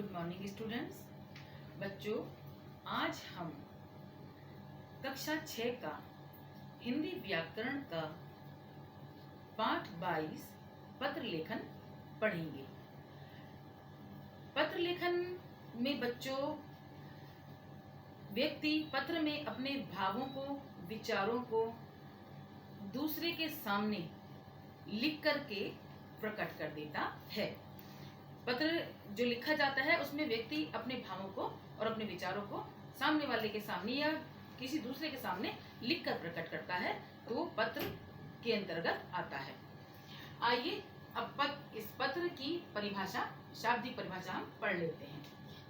Good morning students. बच्चों, आज हम कक्षा 6 का हिंदी व्याकरण का पाठ 22 पत्र लेखन पढ़ेंगे। पत्र लेखन में बच्चों व्यक्ति पत्र में अपने भावों को, विचारों को दूसरे के सामने लिख करके प्रकट कर देता है। पत्र जो लिखा जाता है उसमें व्यक्ति अपने भावों को और अपने विचारों को सामने वाले के सामने या किसी दूसरे के सामने लिखकर प्रकट करता है, तो वो पत्र के अंतर्गत आता है। आइए अब इस पत्र की परिभाषा, शाब्दिक परिभाषा हम पढ़ लेते हैं।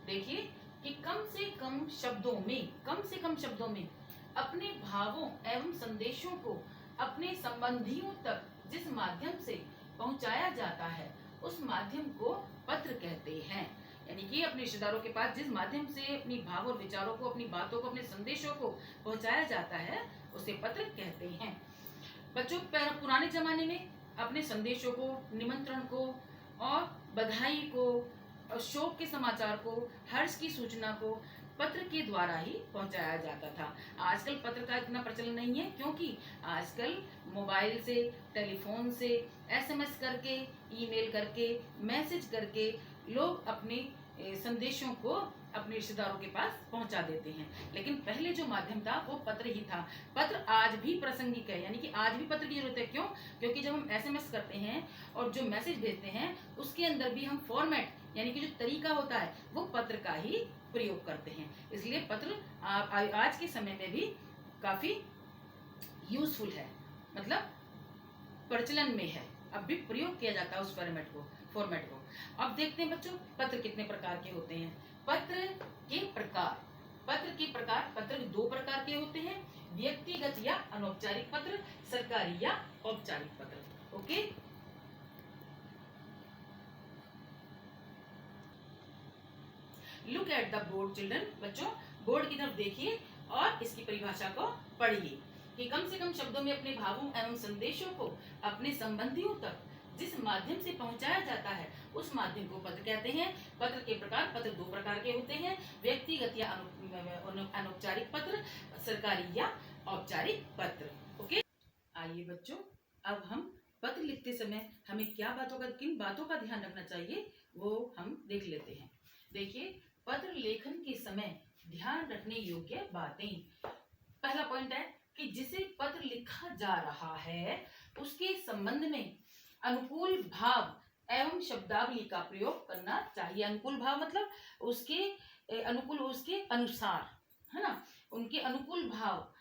देखिए कि कम से कम शब्दों में अपने भावों एवं संदेशों को अपने संबंधियों तक जिस माध्यम से पहुंचाया जाता है उस माध्यम को पत्र कहते हैं। यानी कि अपने रिश्तेदारों के पास जिस माध्यम से अपनी भाव और विचारों को, अपनी बातों को, अपने संदेशों को पहुंचाया जाता है उसे पत्र कहते हैं। बच्चों, पुराने जमाने में अपने संदेशों को, निमंत्रण को और बधाई को, शोक के समाचार को, हर्ष की सूचना को पत्र के द्वारा ही पहुंचाया जाता था। आजकल पत्र का इतना प्रचलन नहीं है, क्योंकि आजकल मोबाइल से, टेलीफोन से, एसएमएस करके, ईमेल करके, मैसेज करके लोग अपने संदेशों को अपने रिश्तेदारों के पास पहुंचा देते हैं। लेकिन पहले जो माध्यम था वो पत्र ही था। पत्र आज भी प्रासंगिक है, यानी कि आज भी पत्र की जरूरत है। क्यों? क्योंकि जब हम एसएमएस करते हैं और जो मैसेज भेजते हैं उसके अंदर भी हम फॉर्मेट, यानी कि जो तरीका होता है वो पत्र का ही प्रयोग करते हैं। इसलिए पत्र आज के समय में भी काफी यूजफुल है, मतलब प्रचलन में है, अब भी प्रयोग किया जाता है उस फॉर्मेट को। अब देखते हैं बच्चों पत्र कितने प्रकार के होते हैं। पत्र दो प्रकार के होते हैं, व्यक्तिगत या अनौपचारिक पत्र, सरकारी या औपचारिक पत्र। Okay, look at the board children. बच्चों, बोर्ड की तरफ देखिए और इसकी परिभाषा को पढ़िए कि कम से कम शब्दों में अपने भावों एवं संदेशों को अपने संबंधियों तक जिस माध्यम से पहुंचाया जाता है उस माध्यम को पत्र कहते हैं। पत्र के प्रकार, पत्र दो प्रकार के होते हैं, व्यक्तिगत या अनौपचारिक पत्र, सरकारी या औपचारिक पत्र। ओके, आइए बच्चों, अब हम पत्र लिखते समय हमें किन बातों का ध्यान रखना चाहिए वो हम देख लेते हैं। देखिए, पत्र लेखन के समय ध्यान रखने योग्य बातें। पहला पॉइंट है कि जिसे पत्र लिखा जा रहा है उसके संबंध में अनुकूल भाव एवं शब्दावली का प्रयोग करना चाहिए। अनुकूल भाव मतलब उसके अनुसार, है ना, उनके अनुकूल भाव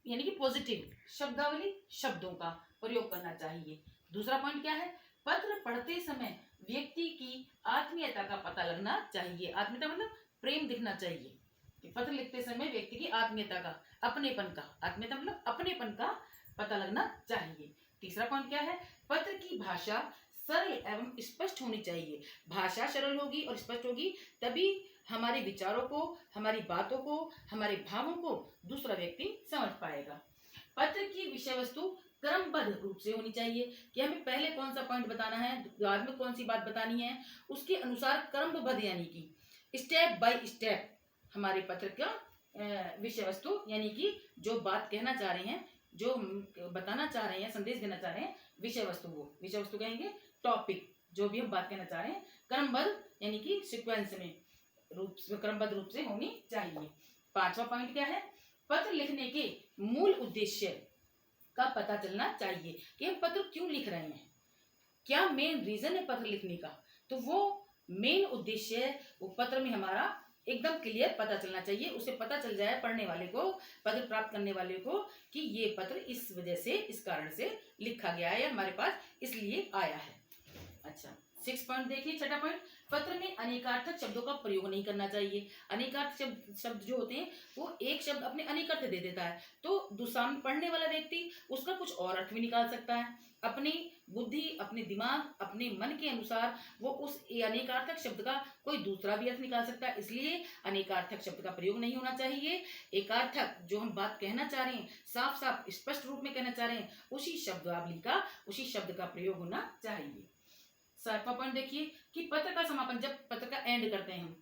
यानी कि पॉजिटिव शब्दावली, शब्दों का प्रयोग करना चाहिए। दूसरा पॉइंट क्या है? पत्र पढ़ते समय व्यक्ति की आत्मीयता का पता लगना चाहिए। आत्मीयता मतलब प्रेम दिखना चाहिए। पत्र लिखते समय व्यक्ति की आत्मीयता का, आत्मीयता मतलब अपनेपन का पता लगना चाहिए। तीसरा पॉइंट क्या है? पत्र की भाषा सरल एवं स्पष्ट होनी चाहिए। भाषा सरल होगी और स्पष्ट होगी तभी हमारे विचारों को, हमारी बातों को, हमारे भावों को दूसरा व्यक्ति समझ पाएगा। पत्र की विषय वस्तु क्रमबद्ध रूप से होनी चाहिए कि हमें पहले कौन सा पॉइंट बताना है, बाद में कौन सी बात बतानी है, उसके अनुसार क्रमबद्ध, यानी कि स्टेप बाय स्टेप हमारे पत्र का विषय वस्तु, यानी कि जो बात कहना चाह रहे हैं, जो बताना चाह रहे हैं, संदेश देना चाह रहे हैं, विषय वस्तु कहेंगे, टॉपिक, जो भी हम बात कहना चाह रहे हैं, क्रमबद्ध यानी कि सीक्वेंस में क्रमबद्ध रूप से होनी चाहिए। पांचवा पॉइंट क्या है? पत्र लिखने के मूल उद्देश्य का पता चलना चाहिए कि हम पत्र क्यों लिख रहे हैं, क्या मेन रीजन है पत्र लिखने का। तो वो मेन उद्देश्य है, वो पत्र में हमारा एकदम क्लियर पता चलना चाहिए। उसे पता चल जाए पढ़ने वाले को, पत्र प्राप्त करने वाले को, कि ये पत्र इस वजह से, इस कारण से लिखा गया है, हमारे पास इसलिए आया है। अच्छा, 6 पॉइंट देखिए। छठा पॉइंट, पत्र में अनेकार्थक शब्दों का प्रयोग नहीं करना चाहिए। अनेकार्थक शब्द जो होते हैं वो एक शब्द अपने अनेक अर्थ दे देता है, तो सामने पढ़ने वाला व्यक्ति उसका कुछ और अर्थ भी निकाल सकता है। अपनी बुद्धि, अपने दिमाग, अपने मन के अनुसार वो उस अनेकार्थक शब्द का कोई दूसरा भी अर्थ निकाल सकता है। इसलिए अनेकार्थक शब्द का प्रयोग नहीं होना चाहिए। एकार्थक, जो हम बात कहना चाह रहे हैं, साफ साफ स्पष्ट रूप में कहना चाह रहे हैं, उसी शब्दावली का, उसी शब्द का प्रयोग होना चाहिए। 7वां पॉइंट देखिए कि पत्र का समापन, जब पत्र का एंड करते हैं हम,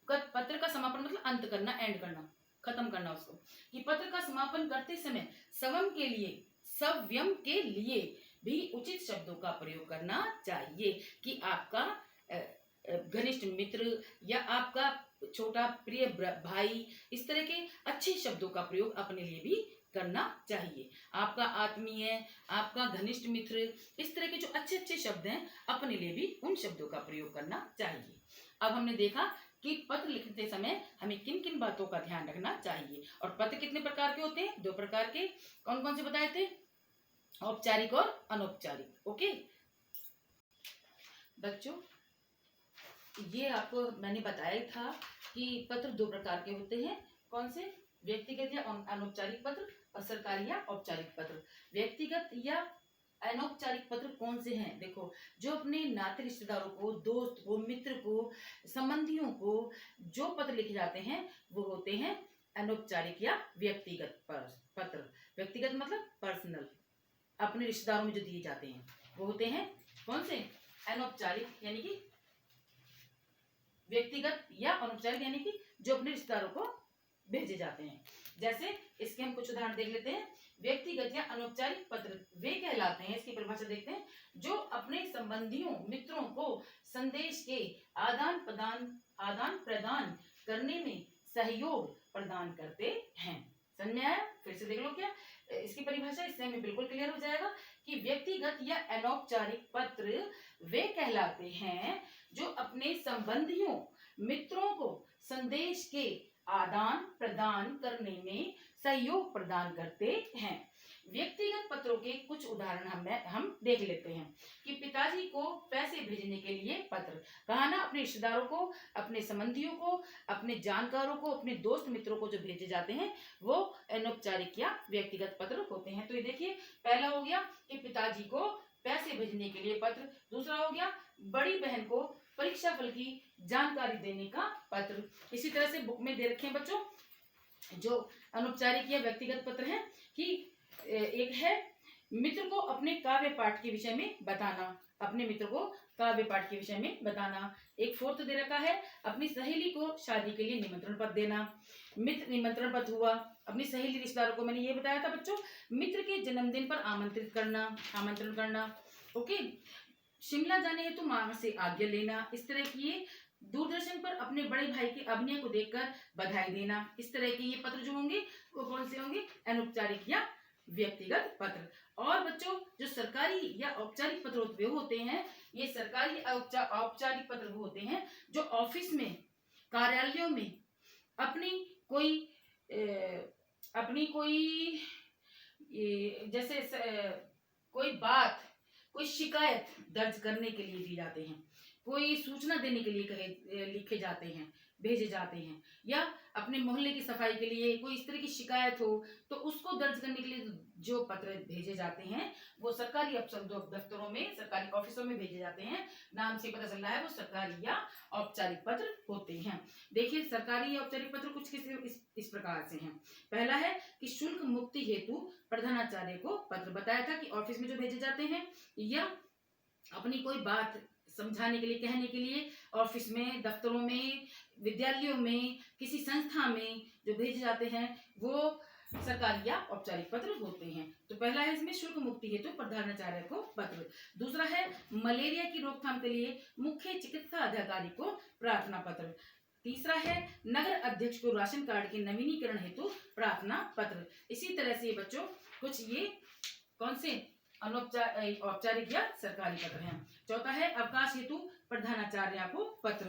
पत्र का समापन मतलब अंत करना, एंड करना, खत्म करना उसको, कि पत्र का समापन करते समय सव्यम के लिए भी उचित शब्दों का प्रयोग करना चाहिए, कि आपका घनिष्ठ मित्र या आपका छोटा प्रिय भाई, इस तरह के अच्छे शब्दों का प्रयोग अपने लिए भी करना चाहिए। आपका आत्मीय, आपका घनिष्ठ मित्र, इस तरह के जो अच्छे अच्छे शब्द हैं अपने लिए भी उन शब्दों का प्रयोग करना चाहिए। अब हमने देखा कि पत्र लिखते समय हमें किन किन बातों का ध्यान रखना चाहिए। और पत्र कितने प्रकार के होते हैं? 2 प्रकार के। कौन कौन से बताए थे? औपचारिक और अनौपचारिक। ओके बच्चों, ये आपको मैंने बताया था कि पत्र 2 प्रकार के होते हैं। कौन से? व्यक्तिगत या अनौपचारिक पत्र और सरकारी या औपचारिक पत्र। व्यक्तिगत या अनौपचारिक पत्र कौन से हैं? देखो, जो अपने नाते रिश्तेदारों को, दोस्त को, मित्र को, संबंधियों को जो पत्र लिखे जाते हैं वो होते हैं अनौपचारिक या व्यक्तिगत पत्र। व्यक्तिगत मतलब पर्सनल, अपने रिश्तेदारों में जो दिए जाते हैं वो होते हैं कौन से? अनौपचारिक, यानी कि व्यक्तिगत या अनौपचारिक, यानी कि जो अपने रिश्तेदारों को भेजे जाते हैं। जैसे इसके हम कुछ उदाहरण देख लेते हैं। व्यक्तिगत या अनौपचारिक पत्र वे कहलाते हैं, इसकी परिभाषा देखते हैं, जो अपने संबंधियों, मित्रों को संदेश के आदान प्रदान करने में सहयोग प्रदान करते हैं। समझ में आया? फिर से देख लो क्या इसकी परिभाषा, इससे हमें बिल्कुल क्लियर हो जाएगा कि व्यक्तिगत या अनौपचारिक पत्र वे कहलाते हैं जो अपने संबंधियों, मित्रों को संदेश के आदान प्रदान करने में सहयोग प्रदान करते हैं। व्यक्तिगत पत्रों के कुछ उदाहरण हम देख लेते हैं कि पिताजी को पैसे भेजने के लिए पत्र, कहा ना, अपने रिश्तेदारों को, अपने संबंधियों को, अपने जानकारों को, अपने दोस्त मित्रों को जो भेजे जाते हैं वो अनौपचारिक या व्यक्तिगत पत्र होते हैं। तो ये देखिए, पहला हो गया कि पिताजी को पैसे भेजने के लिए पत्र। दूसरा हो गया बड़ी बहन को परीक्षा फल की जानकारी देने का पत्र। इसी तरह से बुक में दे रखे हैं बच्चों जो अनौपचारिक या व्यक्तिगत पत्र हैं कि एक है मित्र को अपने काव्य पाठ के विषय में बताना, अपने मित्र को काव्य पाठ के विषय में बताना। एक 4th दे रखा है अपनी सहेली को शादी के लिए निमंत्रण पत्र देना। मित्र निमंत्रण पत्र हुआ अपनी सहेली रिश्तेदारों को, मैंने ये बताया था बच्चों, मित्र के जन्मदिन पर आमंत्रण करना। ओके, शिमला जाने हेतु मां से आज्ञा लेना। इस तरह की ये दूरदर्शन पर अपने बड़े भाई के अभिनय को देखकर बधाई देना। इस तरह के ये पत्र जो होंगे वो कौन से होंगे? अनौपचारिक या व्यक्तिगत पत्र। और बच्चों, जो सरकारी या औपचारिक पत्र होते हैं, ये सरकारी औपचारिक पत्र वो होते हैं जो ऑफिस में, कार्यालयों में अपनी कोई जैसे कोई बात, कोई शिकायत दर्ज करने के लिए दिए जाते हैं, कोई सूचना देने के लिए लिखे जाते हैं, भेजे जाते हैं, या अपने मोहल्ले की सफाई के लिए कोई इस तरह की शिकायत हो तो उसको दर्ज करने के लिए जो पत्र भेजे जाते हैं वो सरकारी दफ्तरों में, सरकारी ऑफिसों में भेजे जाते हैं। नाम से पता चल रहा है वो सरकारी या औपचारिक पत्र होते हैं। देखिए, सरकारी या औपचारिक पत्र कुछ इस प्रकार से हैं। पहला है कि शुल्क मुक्ति हेतु प्रधानाचार्य को पत्र, बताया था कि ऑफिस में जो भेजे जाते हैं या अपनी कोई बात समझाने के लिए, कहने के लिए ऑफिस में, दफ्तरों में, विद्यालयों में, किसी संस्था में जो भेजे जाते हैं वो सरकारी या औपचारिक पत्र होते हैं। तो पहला है इसमें शुल्क मुक्ति हेतु प्रधानाचार्य को पत्र। दूसरा है मलेरिया की रोकथाम के लिए मुख्य चिकित्सा अधिकारी को प्रार्थना पत्र। तीसरा है नगर अध्यक्ष को राशन कार्ड के नवीनीकरण हेतु प्रार्थना पत्र। इसी तरह से बच्चों कुछ ये कौन से औपचारिक या सरकारी पत्र हैं। चौथा है अवकाश हेतु प्रधानाचार्य को पत्र।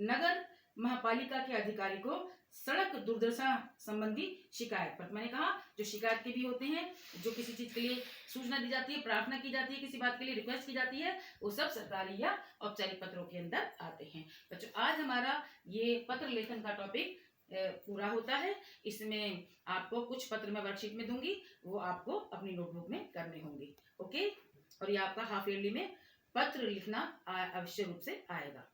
नगर महापालिका के अधिकारी को सड़क दुर्दशा संबंधी शिकायत पत्र। मैंने कहा जो शिकायत के भी होते हैं, जो किसी चीज के लिए सूचना दी जाती है, प्रार्थना की जाती है, किसी बात के लिए रिक्वेस्ट की जाती है, वो सब सरकारी या औपचारिक पत्रों के अंदर आते हैं। बच्चों, आज हमारा ये पत्र लेखन का टॉपिक पूरा होता है। इसमें आपको कुछ पत्र मैं वर्कशीट में दूंगी, वो आपको अपनी नोटबुक में करने होंगे। ओके, और ये आपका हाफ ईयरली में पत्र लिखना अवश्य रूप से आएगा।